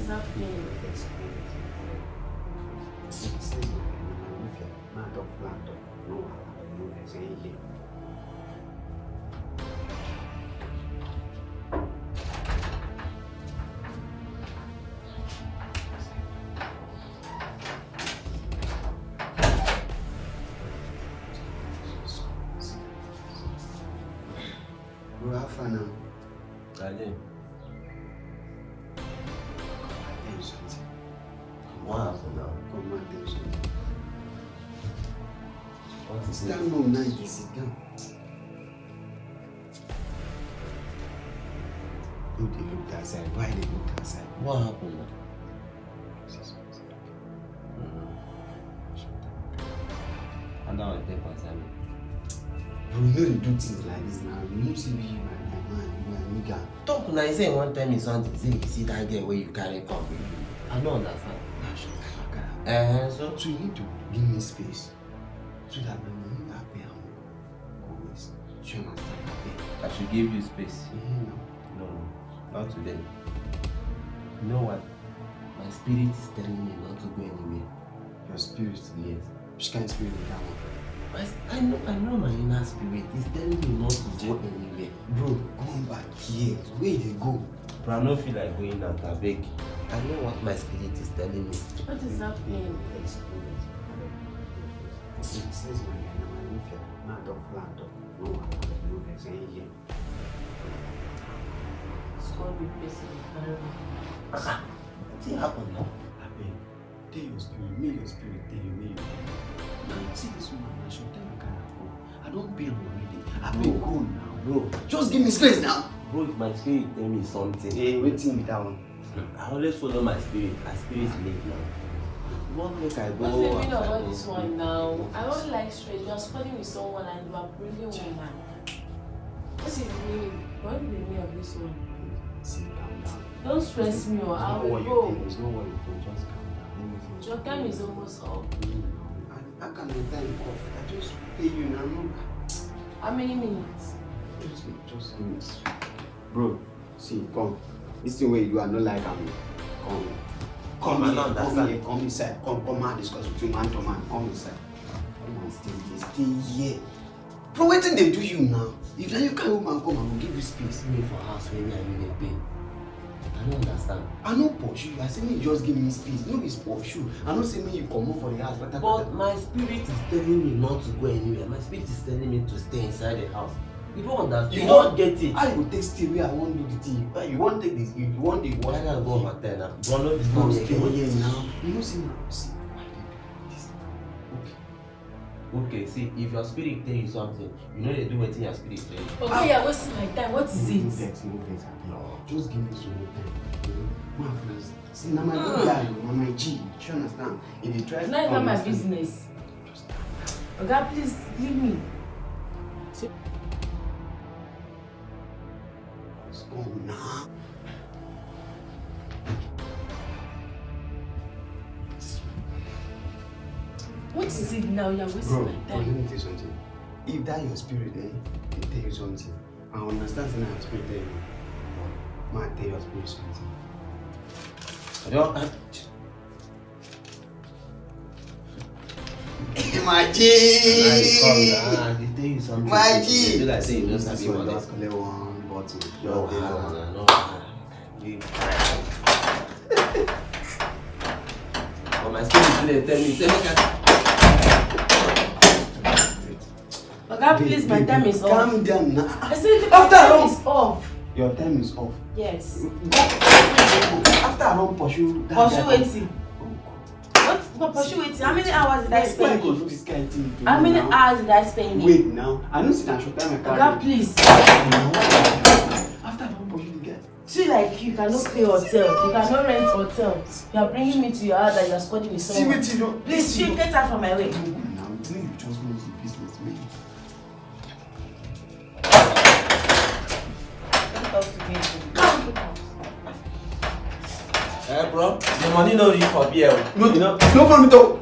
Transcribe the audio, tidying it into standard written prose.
is happening? Bro, have fun now. Darling. Tell you something. What happened now? Come on, tell you something. What is it? Stand up now, you sit down. Who they look that side? Why they look that side? What happened now? And now I take my time. Bro, you know they do things like this now. You know, see me, my man, you are nigga. Talk when I say one time is something, say you see that girl where you carry come. I don't understand. So So you need to give me space so that my money I pay always. Do you understand? I should give you space. No. No, not today. You know what? My spirit is telling me not to go anywhere. Your spirit, Yes. which kind of spirit is that one? I know my inner spirit is telling me not to go anywhere. Bro, come back here. Where they go? But I don't feel like going out, I beg. I know what my spirit is telling me. What is happening? It says my not of land of no one. No, they're saying here. It's called replacing the camera. What happened now? I mean, tell your spirit, may your spirit tell you, may you. Now, see this woman, I should tell you kind of go. I don't pay already. I pay go now. Bro, Just give me space now. bro, if my spirit tell me something, Hey, waiting with that one. I always follow my spirit. My spirit lead now. You want make I go? What's the meaning of outside all go- this one now? I don't like stress. You're spending with someone and you are bringing woman. What is the meaning? What is the meaning of this one? See, calm down. Don't stress me or I will It's go. not what you think. Just calm down. Let me finish. Your time is almost up. I can't let time off. I just pay you now. No. How many minutes? Just give me. Bro, see, come. This thing where you are not like I'm. Come I here, don't come understand. here, come inside. Come and discuss with you man to man. Come inside. Come and stay here. Bro, what did they do you now? If now you can't woman come, I will give you space. Me for house where I need to pay. I don't understand. I no pursue you. I say me just give me space. No be pursue. I no say me you come up for the house. But my spirit is telling me not to go anywhere. My spirit is telling me to stay inside the house. You don't understand. You don't get it. I will take stay where I want do the thing. Why you want take this? You want the Why water? not go hotel now? Bro, no, it's Bro, not stay okay. here now. You know see now. See why they do this? Okay. Okay, see, if your spirit tell you something, you know they do what your spirit tell you. Okay, you're wasting my time. What is No it? vex, no vex. Just give me some time. My friends. See now my guy, now my G. Do you understand? If they try It's to not even my understand- business. Okay, please leave me. Let's go now. What is it now? You're wasting Bro, my let time. me tell you something. If that your spirit, they tell you something. I understand that your spirit tell you. Man, tell your spirit something. I don't. My G! They tell you something. My They G! do like say you don't This sabi one what just collect one bottle. No, Just take one. no. But my spirit dey tell me say make I. Okay, please, my time is off. Calm down now. I said my After time all- is off. Your time is off. Yes. Go. After I don't pursue that Pursue guy- waiting. Oh, What? Pursue waiting. How many hours did God. I Why you spend? go do this kind of thing to How me many now? hours did I spend? Wait now. I know sit down short time I Okay, carry. please. After I don't pursue the guy. See, like you cannot pay hotel, you cannot rent hotel. You are bringing me to your house and you are squatting with See someone. what you know. Please, she get out from my way. Now, you just want to business, man. Don't talk to me. Come, get out. Bro, the money no reach for beer. No, no problem at all.